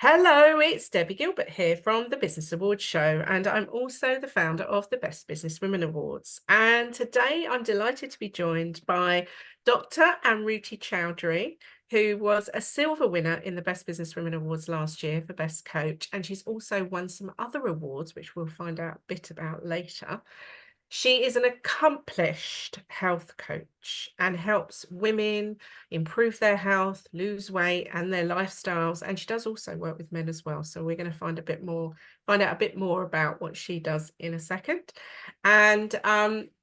Hello, it's Debbie Gilbert here from the Business Awards show, and I'm also the founder of the Best Businesswomen Awards. And today I'm delighted to be joined by Dr. Amruti Choudhury, who was a silver winner in the Best Businesswomen Awards last year for Best Coach, and she's also won some other awards, which we'll find out a bit about later. She is an accomplished health coach and helps women improve their health, lose weight, and their lifestyles. And she does also work with men as well. So we're going to find out a bit more about what she does in a second. And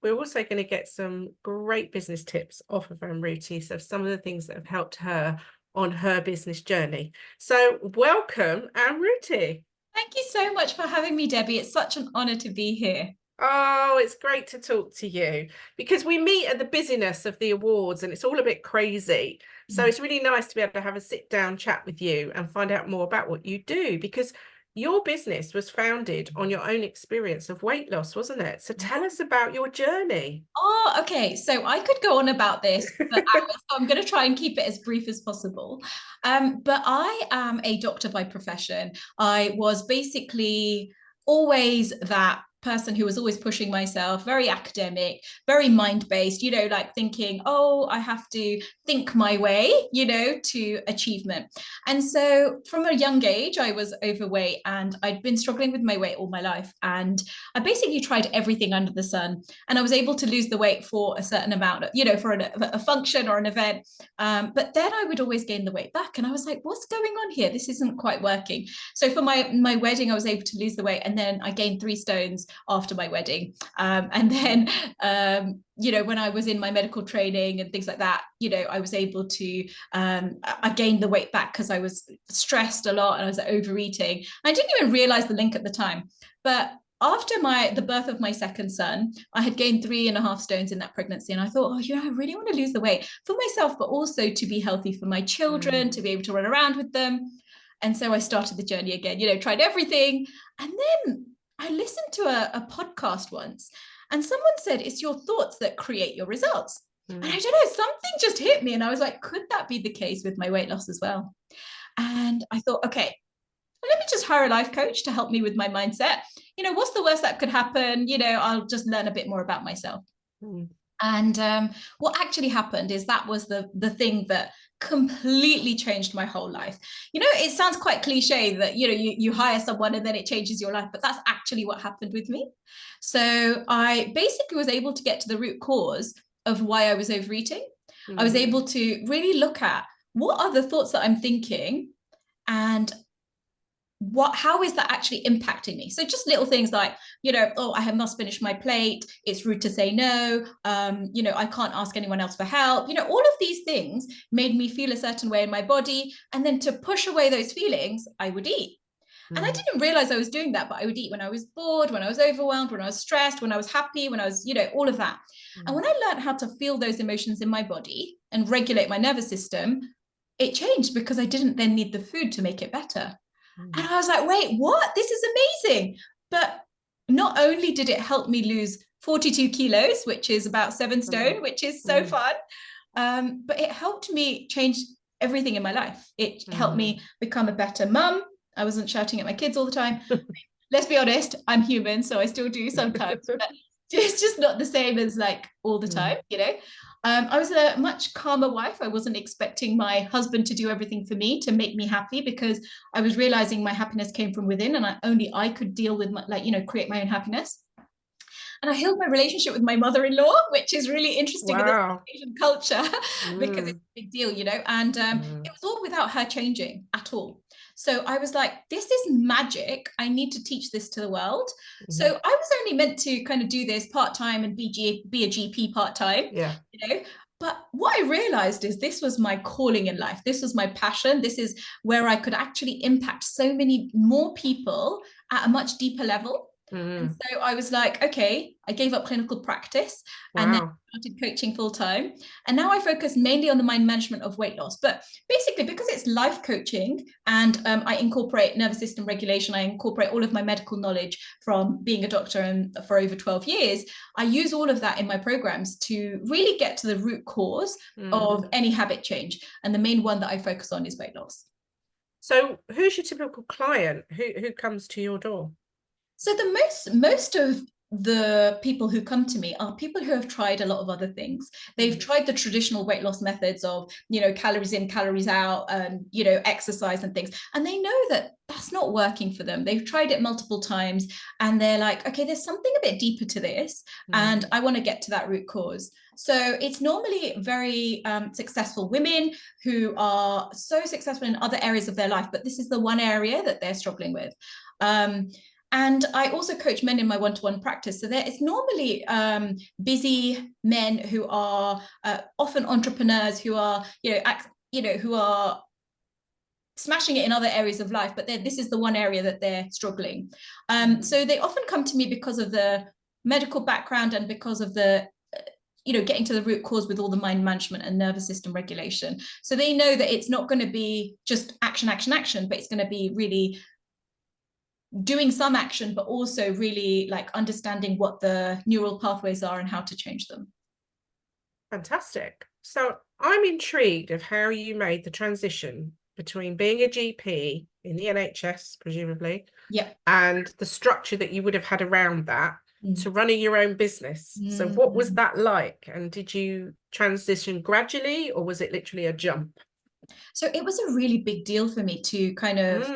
we're also going to get some great business tips off of Amruti. So some of the things that have helped her on her business journey. So welcome, Amruti. Thank you so much for having me, Debbie. It's such an honor to be here. Oh, it's great to talk to you because we meet at the busyness of the awards and it's all a bit crazy. So it's really nice to be able to have a sit down chat with you and find out more about what you do, because your business was founded on your own experience of weight loss, wasn't it? So tell us about your journey. Oh, okay. So I could go on about this for hours, so I'm going to try and keep it as brief as possible. But I am a doctor by profession. I was basically always that person who was always pushing myself, very academic, very mind-based, like thinking, oh, I have to think my way, to achievement. And so from a young age, I was overweight and I'd been struggling with my weight all my life. And I basically tried everything under the sun, and I was able to lose the weight for a certain amount, for a function or an event. But then I would always gain the weight back. And I was like, what's going on here? This isn't quite working. So for my wedding, I was able to lose the weight. And then I gained 3 stones after my wedding. And then, when I was in my medical training and things like that, I was able to, I gained the weight back because I was stressed a lot and I was overeating. I didn't even realize the link at the time. But after the birth of my second son, I had gained 3.5 stones in that pregnancy. And I thought, I really want to lose the weight for myself, but also to be healthy for my children, to be able to run around with them. And so I started the journey again, tried everything. And then I listened to a podcast once, and someone said, it's your thoughts that create your results. And I don't know, something just hit me. And I was like, could that be the case with my weight loss as well? And I thought, okay, let me just hire a life coach to help me with my mindset. What's the worst that could happen? I'll just learn a bit more about myself. And what actually happened is that was the thing that completely changed my whole life. It sounds quite cliche that you hire someone and then it changes your life, but that's actually what happened with me. So I basically was able to get to the root cause of why I was overeating. I was able to really look at what are the thoughts that I'm thinking, and how is that actually impacting me? So just little things like, I must finish my plate, it's rude to say no, I can't ask anyone else for help, all of these things made me feel a certain way in my body. And then to push away those feelings, I would eat. And I didn't realize I was doing that, but I would eat when I was bored, when I was overwhelmed, when I was stressed, when I was happy, when I was, all of that. And when I learned how to feel those emotions in my body and regulate my nervous system, it changed because I didn't then need the food to make it better. And I was like, wait, what? This is amazing. But not only did it help me lose 42 kilos, which is about 7 stone, which is so fun, but it helped me change everything in my life. It helped me become a better mum. I wasn't shouting at my kids all the time. Let's be honest, I'm human, so I still do sometimes. But it's just not the same as like all the time, I was a much calmer wife. I wasn't expecting my husband to do everything for me to make me happy, because I was realizing my happiness came from within, and only I could deal with create my own happiness. And I healed my relationship with my mother-in-law, which is really interesting in this Asian culture because it's a big deal, and it was all without her changing at all. So I was like, this is magic. I need to teach this to the world. So I was only meant to kind of do this part-time and be a GP part-time, But what I realized is this was my calling in life. This was my passion. This is where I could actually impact so many more people at a much deeper level. And so I was like, okay, I gave up clinical practice and then started coaching full time. And now I focus mainly on the mind management of weight loss. But basically, because it's life coaching and I incorporate nervous system regulation, I incorporate all of my medical knowledge from being a doctor and for over 12 years, I use all of that in my programs to really get to the root cause of any habit change. And the main one that I focus on is weight loss. So who's your typical client? Who comes to your door? So the most of the people who come to me are people who have tried a lot of other things. They've tried the traditional weight loss methods of, calories in, calories out, exercise and things. And they know that that's not working for them. They've tried it multiple times and they're like, okay, there's something a bit deeper to this. And I want to get to that root cause. So it's normally very successful women who are so successful in other areas of their life, but this is the one area that they're struggling with. And I also coach men in my one-to-one practice. So it's normally busy men who are often entrepreneurs who are, who are smashing it in other areas of life, but this is the one area that they're struggling. So they often come to me because of the medical background and because of the getting to the root cause with all the mind management and nervous system regulation. So they know that it's not going to be just action, action, action, but it's going to be really doing some action, but also really like understanding what the neural pathways are and how to change them. Fantastic. So I'm intrigued of how you made the transition between being a GP in the NHS, presumably, and the structure that you would have had around that to running your own business. So what was that like? And did you transition gradually, or was it literally a jump? So it was a really big deal for me to kind of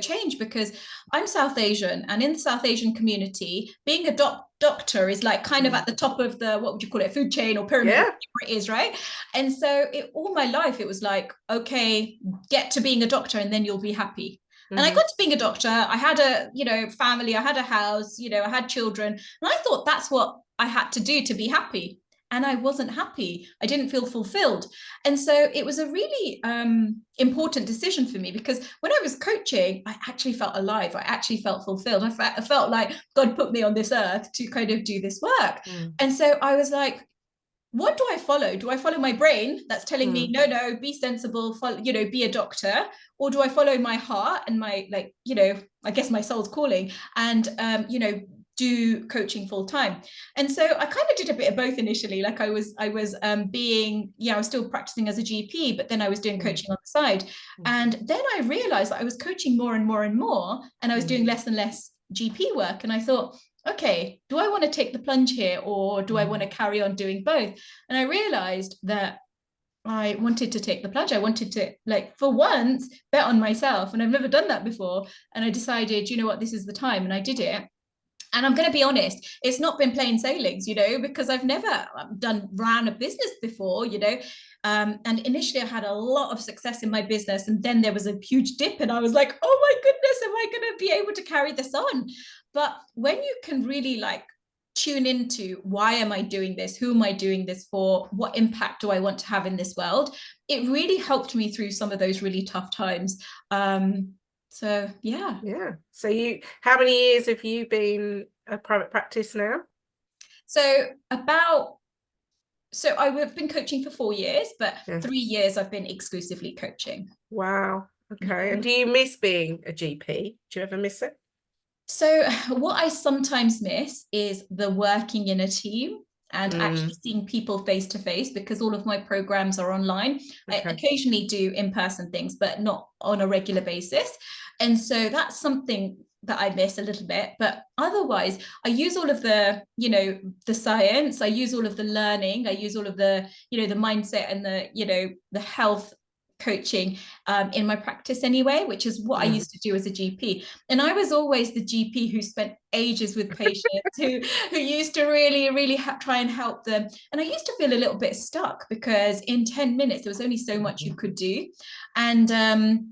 change, because I'm South Asian, and in the South Asian community, being a doctor is like kind of at the top of the, what would you call it, food chain or pyramid, whatever it is, right? And so all my life, it was like, okay, get to being a doctor and then you'll be happy. And I got to being a doctor. I had a, family, I had a house, I had children. And I thought that's what I had to do to be happy. And I wasn't happy. I didn't feel fulfilled. And so it was a really important decision for me, because when I was coaching, I actually felt alive. I actually felt fulfilled. I felt like God put me on this earth to kind of do this work. And so I was like, what do I follow? Do I follow my brain that's telling me, no, be sensible, follow, be a doctor? Or do I follow my heart and my, I guess my soul's calling and, do coaching full time? And so I kind of did a bit of both initially. Like I was I was still practicing as a GP, but then I was doing coaching on the side. And then I realized that I was coaching more and more and more, and I was doing less and less GP work. And I thought, okay, do I want to take the plunge here, or do I want to carry on doing both? And I realized that I wanted to take the plunge. I wanted to, like, for once, bet on myself. And I've never done that before. And I decided, you know what, this is the time. And I did it. And I'm going to be honest, it's not been plain sailings, because I've never ran a business before, and initially I had a lot of success in my business. And then there was a huge dip and I was like, oh my goodness, am I going to be able to carry this on? But when you can really tune into, why am I doing this? Who am I doing this for? What impact do I want to have in this world? It really helped me through some of those really tough times. So yeah. So how many years have you been a private practice now? So I've been coaching for 4 years, but 3 years I've been exclusively coaching. Wow. Okay. And do you miss being a GP? Do you ever miss it? So what I sometimes miss is the working in a team and actually seeing people face to face, because all of my programs are online. I occasionally do in-person things, but not on a regular basis. And so that's something that I miss a little bit. But otherwise, I use all of the, the science, I use all of the learning, I use all of the, the mindset and the health coaching in my practice anyway, which is what I used to do as a GP. And I was always the GP who spent ages with patients, who used to really try and help them. And I used to feel a little bit stuck, because in 10 minutes there was only so much you could do. And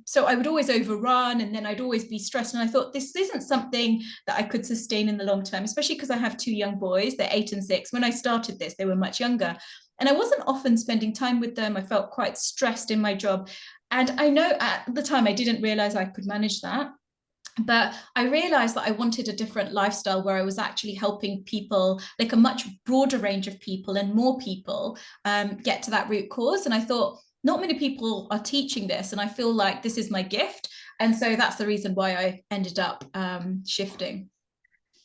so I would always overrun, and then I'd always be stressed. And I thought, this isn't something that I could sustain in the long term, especially because I have 2 young boys. They're 8 and 6. When I started this, they were much younger. And I wasn't often spending time with them. I felt quite stressed in my job. And I know at the time I didn't realize I could manage that. But I realized that I wanted a different lifestyle, where I was actually helping people, like a much broader range of people and more people, get to that root cause. And I thought, not many people are teaching this. And I feel like this is my gift. And so that's the reason why I ended up shifting.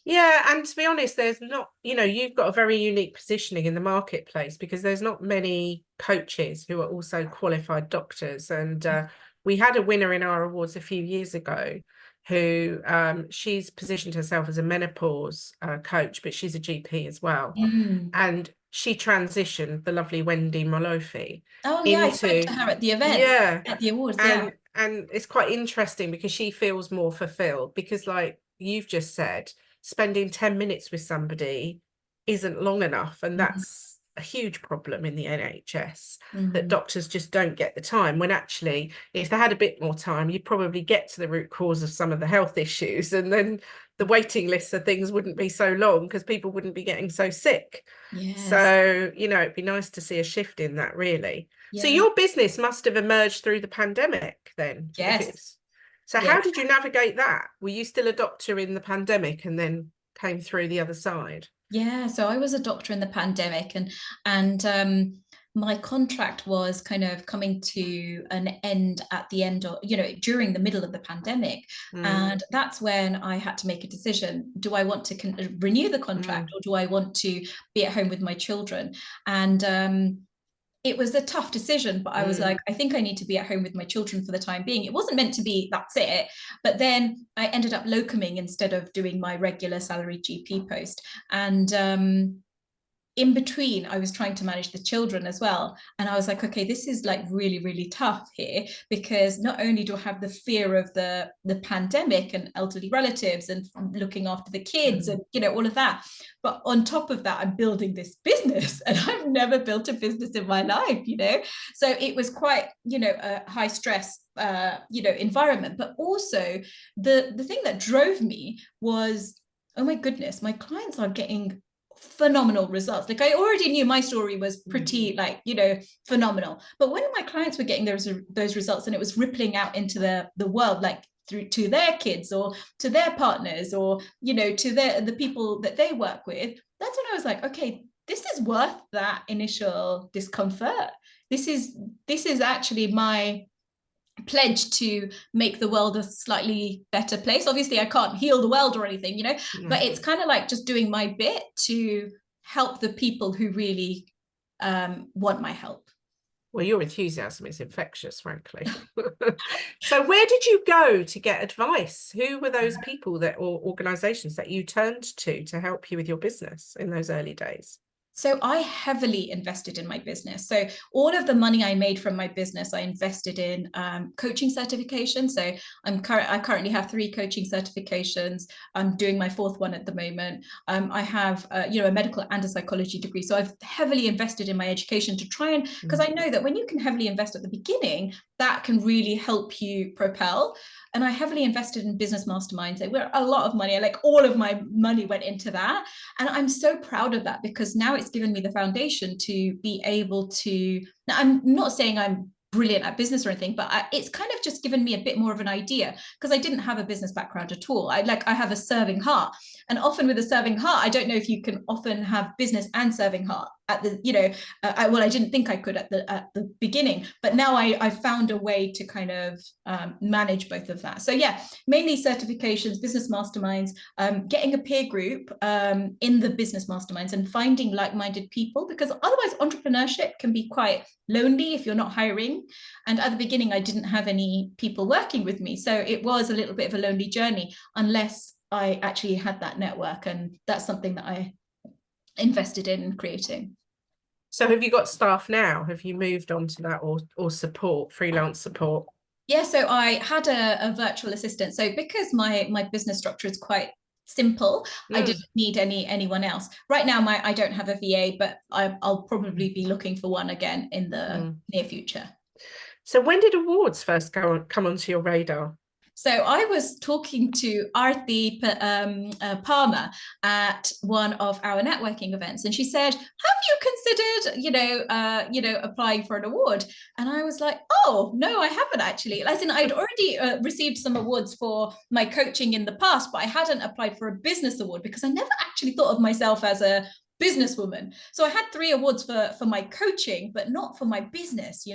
Yeah, and to be honest, there's not, you've got a very unique positioning in the marketplace, because there's not many coaches who are also qualified doctors. And we had a winner in our awards a few years ago who she's positioned herself as a menopause coach, but she's a GP as well. Mm. And she transitioned, the lovely Wendy Molofi, Oh yeah, I spoke to into, her at the event, yeah. at the awards. Yeah. And it's quite interesting because she feels more fulfilled because, like you've just said, spending 10 minutes with somebody isn't long enough. And Mm-hmm. that's a huge problem in the NHS, that Mm-hmm. doctors just don't get the time, when actually, if they had a bit more time, you'd probably get to the root cause of some of the health issues. And then the waiting lists of things wouldn't be so long because people wouldn't be getting so sick. Yes. So, it'd be nice to see a shift in that, really. So Yeah. your business must have emerged through the pandemic then, if Yes. it's... So Yeah. how did you navigate that? Were you still a doctor in the pandemic and then came through the other side? Yeah, so I was a doctor in the pandemic, and my contract was kind of coming to an end at the end of, during the middle of the pandemic. Mm, And that's when I had to make a decision. Do I want to renew the contract, mm, or do I want to be at home with my children? And it was a tough decision, but I was mm. like, I think I need to be at home with my children for the time being. It wasn't meant to be, that's it. But then I ended up locuming instead of doing my regular salary GP post. And in between, I was trying to manage the children as well. And I was like, okay, this is like really, really tough here, because not only do I have the fear of the pandemic and elderly relatives and looking after the kids and, all of that, but on top of that, I'm building this business, and I've never built a business in my life, So it was quite, a high stress, environment. But also the thing that drove me was, oh my goodness, my clients are getting phenomenal results. Like, I already knew my story was pretty, like, phenomenal, but when my clients were getting those results, and it was rippling out into the world, like through to their kids or to their partners, or to the people that they work with, that's when I was like, okay, this is worth that initial discomfort. This is actually my pledge to make the world a slightly better place. Obviously, I can't heal the world or anything, but it's kind of like just doing my bit to help the people who really want my help. Well, your enthusiasm is infectious, frankly. So where did you go to get advice? Who were those people or organizations that you turned to help you with your business in those early days? So I heavily invested in my business. So all of the money I made from my business, I invested in coaching certification. So I currently have 3 coaching certifications. I'm doing my 4th one at the moment. I have a medical and a psychology degree. So I've heavily invested in my education to try and, because I know that when you can heavily invest at the beginning, that can really help you propel. And I heavily invested in business masterminds. Where a lot of money, like all of my money went into that. And I'm so proud of that, because now it's given me the foundation to be able to, now I'm not saying I'm brilliant at business or anything, but it's kind of just given me a bit more of an idea, because I didn't have a business background at all. I have a serving heart, and often with a serving heart, I don't know if you can often have business and serving heart at the, I didn't think I could at the beginning, but now I found a way to kind of manage both of that. So yeah, mainly certifications, business masterminds, getting a peer group in the business masterminds, and finding like-minded people, because otherwise entrepreneurship can be quite lonely if you're not hiring. And at the beginning, I didn't have any people working with me, so it was a little bit of a lonely journey unless I actually had that network, and that's something that I invested in creating. So have you got staff now? Have you moved on to that, or support, freelance support? Yeah, so I had a virtual assistant. So because my business structure is quite simple, I didn't need anyone else. Right now, I don't have a VA, but I'll probably be looking for one again in the near future. So when did awards first come onto your radar? So I was talking to Arti Palmer at one of our networking events, and she said, "Have you considered, applying for an award?" And I was like, "Oh no, I haven't actually." As in, I'd already received some awards for my coaching in the past, but I hadn't applied for a business award because I never actually thought of myself as a businesswoman. So I had 3 awards for my coaching, but not for my business,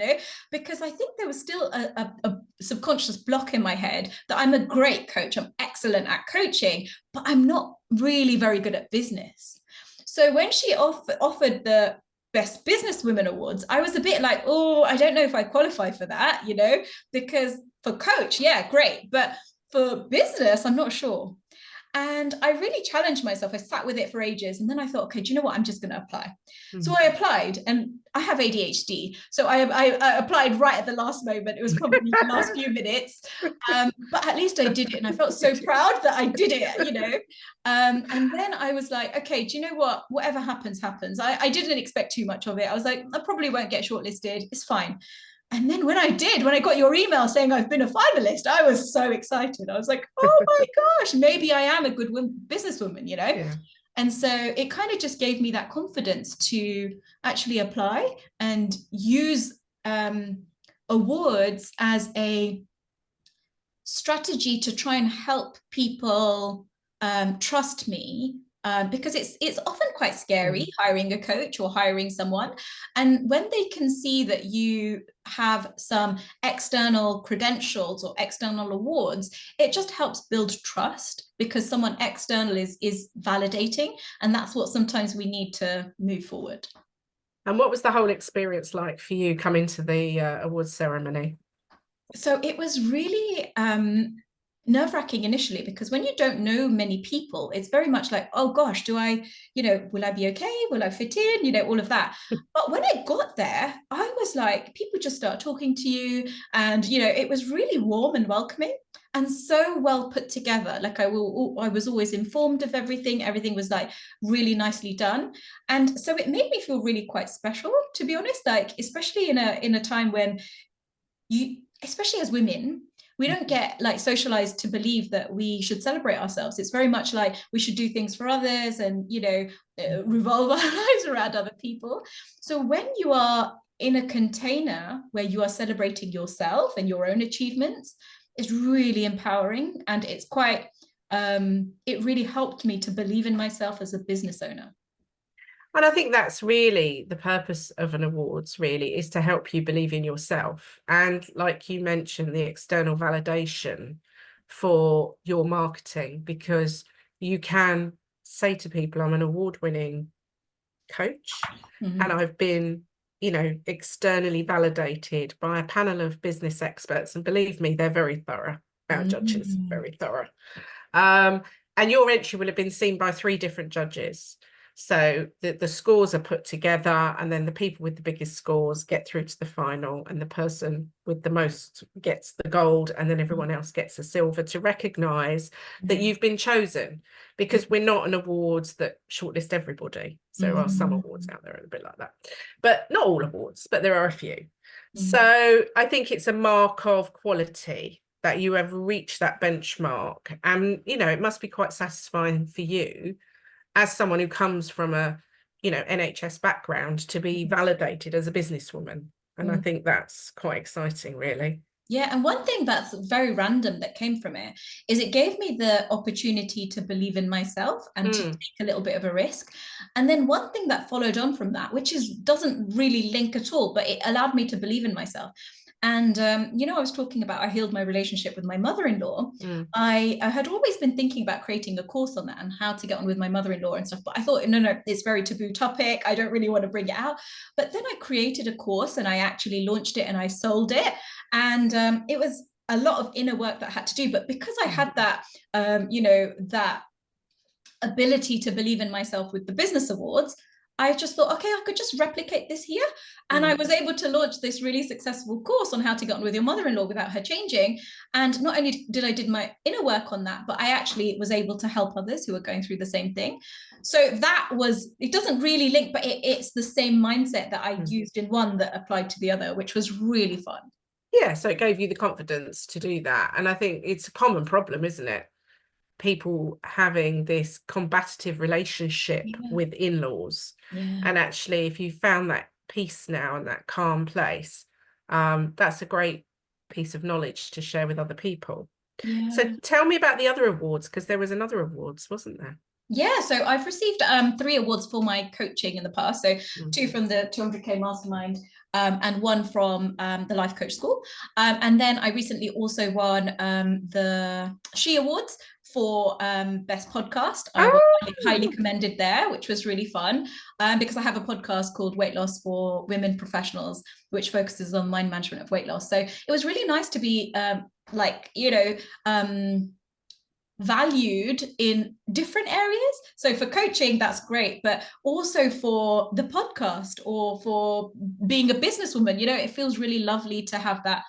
because I think there was still a subconscious block in my head that I'm a great coach, I'm excellent at coaching, but I'm not really very good at business. So when she offered the Best Businesswomen Awards, I was a bit like, oh, I don't know if I qualify for that, you know, because for coach, yeah, great. But for business, I'm not sure. And I really challenged myself. I sat with it for ages. And then I thought, okay, do you know what? I'm just going to apply. So I applied, and I have ADHD. So I applied right at the last moment. It was probably the last few minutes. But at least I did it. And I felt so proud that I did it, you know. And then I was like, okay, do you know what? Whatever happens, happens. I didn't expect too much of it. I was like, I probably won't get shortlisted. It's fine. And then when I got your email saying I've been a finalist, I was so excited. I was like, oh my gosh, maybe I am a good businesswoman, you know? Yeah. And so it kind of just gave me that confidence to actually apply and use awards as a strategy to try and help people trust me, because it's often quite scary hiring a coach or hiring someone. And when they can see that you have some external credentials or external awards, it just helps build trust, because someone external is validating. And that's what sometimes we need to move forward. And what was the whole experience like for you coming to the awards ceremony? So it was really nerve-wracking initially, because when you don't know many people, it's very much like, oh gosh, do I, you know, will I be okay? Will I fit in? You know, all of that. But when I got there, I was like, people just start talking to you, and, you know, it was really warm and welcoming and so well put together. Like I was always informed of everything. Everything was like really nicely done. And so it made me feel really quite special, to be honest, like, especially in a time when you, especially as women, we don't get like socialized to believe that we should celebrate ourselves. It's very much like we should do things for others and, you know, revolve our lives around other people. So when you are in a container where you are celebrating yourself and your own achievements, it's really empowering. And it's quite it really helped me to believe in myself as a business owner. And I think that's really the purpose of an awards, really, is to help you believe in yourself. And like you mentioned, the external validation for your marketing, because you can say to people, I'm an award-winning coach, and I've been, you know, externally validated by a panel of business experts. And believe me, they're very thorough. Our judges, very thorough. And your entry will have been seen by 3 different judges. So the scores are put together, and then the people with the biggest scores get through to the final, and the person with the most gets the gold, and then everyone else gets the silver, to recognise that you've been chosen, because we're not an awards that shortlist everybody. So there are some awards out there a bit like that, but not all awards, but there are a few. So I think it's a mark of quality that you have reached that benchmark. And, you know, it must be quite satisfying for you as someone who comes from a, you know, NHS background, to be validated as a businesswoman. And I think that's quite exciting, really. Yeah, and one thing that's very random that came from it is it gave me the opportunity to believe in myself and to take a little bit of a risk. And then one thing that followed on from that, which doesn't really link at all, but it allowed me to believe in myself. And, you know, I was talking about I healed my relationship with my mother-in-law. I had always been thinking about creating a course on that and how to get on with my mother-in-law and stuff. But I thought, no, it's very taboo topic. I don't really want to bring it out. But then I created a course and I actually launched it and I sold it. And it was a lot of inner work that I had to do. But because I had that, you know, that ability to believe in myself with the business awards, I just thought, okay, I could just replicate this here. And I was able to launch this really successful course on how to get on with your mother-in-law without her changing. And not only did I did my inner work on that, but I actually was able to help others who are going through the same thing. So that was, it doesn't really link, but it's the same mindset that I used in one that applied to the other, which was really fun. Yeah, so it gave you the confidence to do that. And I think it's a common problem, isn't it? People having this combative relationship with in-laws. And actually, if you found that peace now and that calm place, that's a great piece of knowledge to share with other people. So tell me about the other awards, because there was another awards, wasn't there? Yeah, so I've received 3 awards for my coaching in the past. So 2 from the 200K Mastermind, and one from the Life Coach School. And then I recently also won the She Awards for Best Podcast. I was highly commended there, which was really fun, because I have a podcast called Weight Loss for Women Professionals, which focuses on mind management of weight loss. So it was really nice to be valued in different areas. So for coaching, that's great, but also for the podcast or for being a businesswoman, it feels really lovely to have that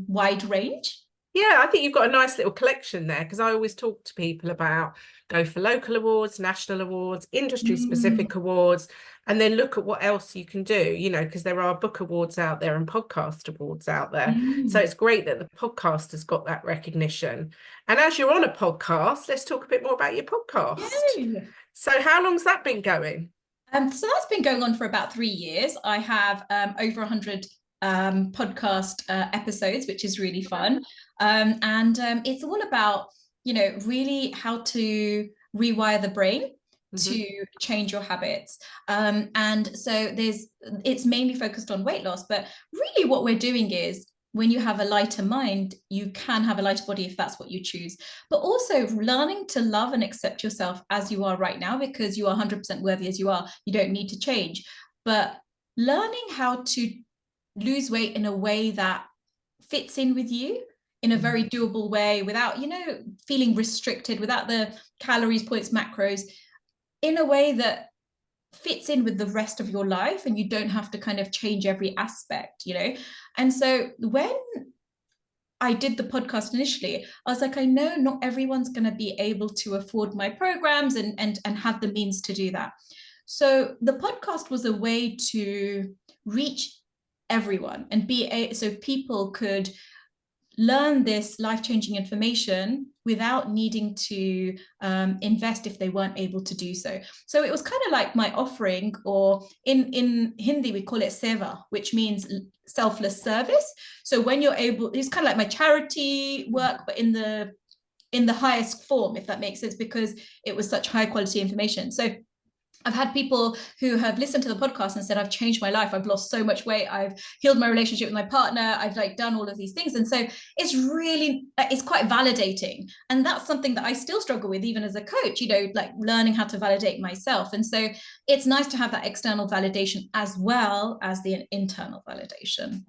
wide range. Yeah, I think you've got a nice little collection there, because I always talk to people about go for local awards, national awards, industry-specific awards, and then look at what else you can do, because there are book awards out there and podcast awards out there. So it's great that the podcast has got that recognition. And as you're on a podcast, let's talk a bit more about your podcast. Yay. So how long's that been going? So that's been going on for about 3 years. I have over 100 podcast episodes, which is really fun. And it's all about, really how to rewire the brain to change your habits. And so it's mainly focused on weight loss, but really what we're doing is, when you have a lighter mind, you can have a lighter body if that's what you choose, but also learning to love and accept yourself as you are right now, because you are 100% worthy as you are. You don't need to change, but learning how to lose weight in a way that fits in with you in a very doable way, without, feeling restricted, without the calories, points, macros, in a way that fits in with the rest of your life, and you don't have to kind of change every aspect. And so when I did the podcast initially, I was like, I know not everyone's going to be able to afford my programs and have the means to do that. So the podcast was a way to reach everyone and so people could learn this life-changing information without needing to invest if they weren't able to do so. So it was kind of like my offering, or in Hindi, we call it seva, which means selfless service. So when you're able, it's kind of like my charity work, but in the highest form, if that makes sense, because it was such high quality information. So I've had people who have listened to the podcast and said, I've changed my life. I've lost so much weight. I've healed my relationship with my partner. I've done all of these things. And so it's quite validating. And that's something that I still struggle with, even as a coach, learning how to validate myself. And so it's nice to have that external validation as well as the internal validation.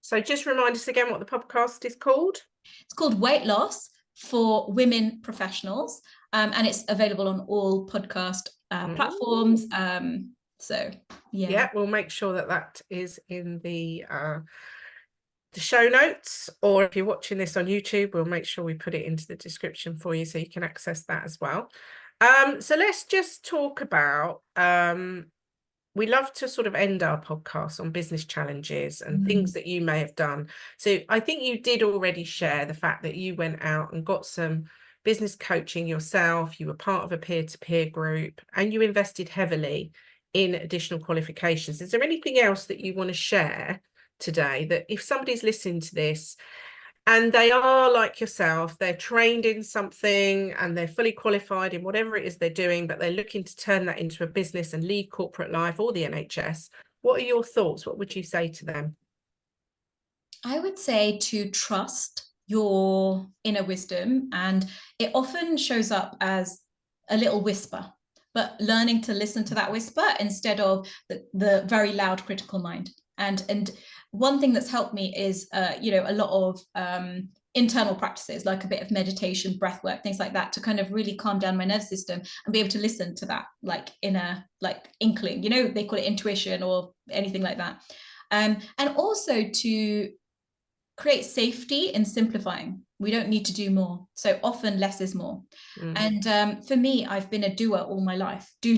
So just remind us again what the podcast is called. It's called Weight Loss for Women Professionals. And it's available on all podcast platforms. So yeah, we'll make sure that is in the show notes, or if you're watching this on YouTube, we'll make sure we put it into the description for you so you can access that as well. So let's just talk about, we love to sort of end our podcast on business challenges and things that you may have done. So I think you did already share the fact that you went out and got some business coaching yourself. You were part of a peer-to-peer group, and you invested heavily in additional qualifications. Is there anything else that you want to share today, that if somebody's listening to this and they are like yourself, they're trained in something and they're fully qualified in whatever it is they're doing, but they're looking to turn that into a business and leave corporate life or the NHS, what are your thoughts? What would you say to them? I would say to trust your inner wisdom, and it often shows up as a little whisper, but learning to listen to that whisper instead of the very loud critical mind. And one thing that's helped me is a lot of internal practices, like a bit of meditation, breath work, things like that, to kind of really calm down my nervous system and be able to listen to that inner inkling, they call it intuition or anything like that. And also to create safety in simplifying. We don't need to do more. So often less is more. And for me, I've been a doer all my life. Do.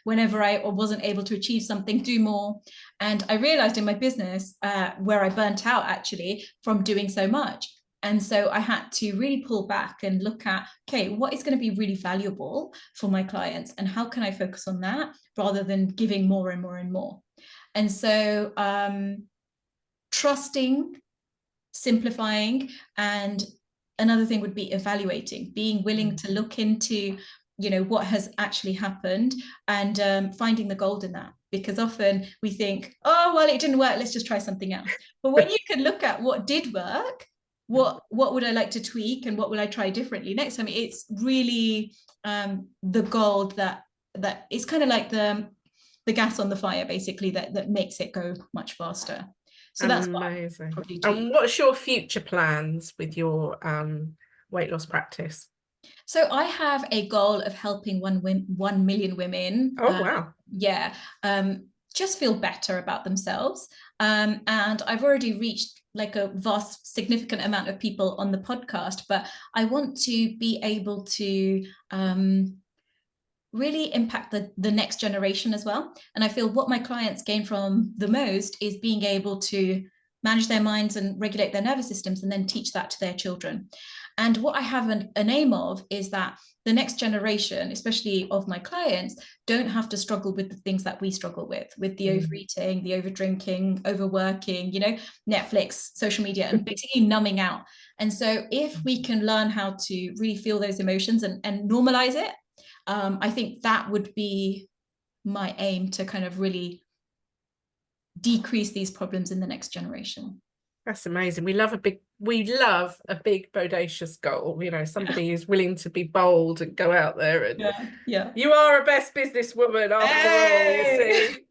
Whenever I wasn't able to achieve something, do more. And I realized in my business where I burnt out actually from doing so much. And so I had to really pull back and look at, okay, what is going to be really valuable for my clients, and how can I focus on that rather than giving more and more and more. And so trusting, simplifying, and another thing would be evaluating, being willing to look into what has actually happened, and finding the gold in that. Because often we think, oh, well, it didn't work, let's just try something else. But when you can look at what did work, what would I like to tweak, and what will I try differently next time, it's really the gold that is kind of like the gas on the fire, basically, that makes it go much faster. So that's what I probably do. And what's your future plans with your weight loss practice? So I have a goal of helping 1 million women. Oh, wow. Just feel better about themselves. And I've already reached like a vast, significant amount of people on the podcast, but I want to be able to really impact the next generation as well. And I feel what my clients gain from the most is being able to manage their minds and regulate their nervous systems, and then teach that to their children. And what I have an aim of is that the next generation, especially of my clients, don't have to struggle with the things that we struggle with the overeating, the overdrinking, overworking, Netflix, social media, and basically numbing out. And so if we can learn how to really feel those emotions and normalize it, I think that would be my aim, to kind of really decrease these problems in the next generation. That's amazing. We love a big bodacious goal, somebody who's willing to be bold and go out there, and yeah. You are a best businesswoman after all, you see.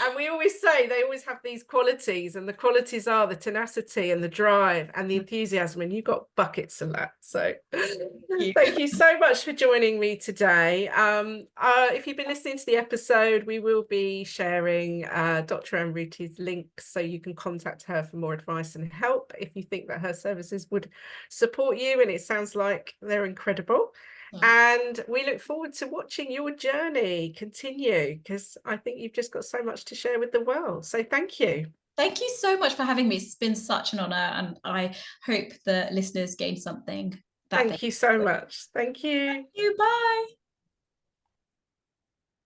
And we always say they always have these qualities, and the qualities are the tenacity and the drive and the enthusiasm, and you've got buckets of that. So thank you so much for joining me today. If you've been listening to the episode, we will be sharing Dr. Amruti's links, so you can contact her for more advice and help if you think that her services would support you, and it sounds like they're incredible. And we look forward to watching your journey continue, because I think you've just got so much to share with the world. So thank you. Thank you so much for having me. It's been such an honor, and I hope the listeners gain something. Thank you so much. Thank you. Thank you. Bye.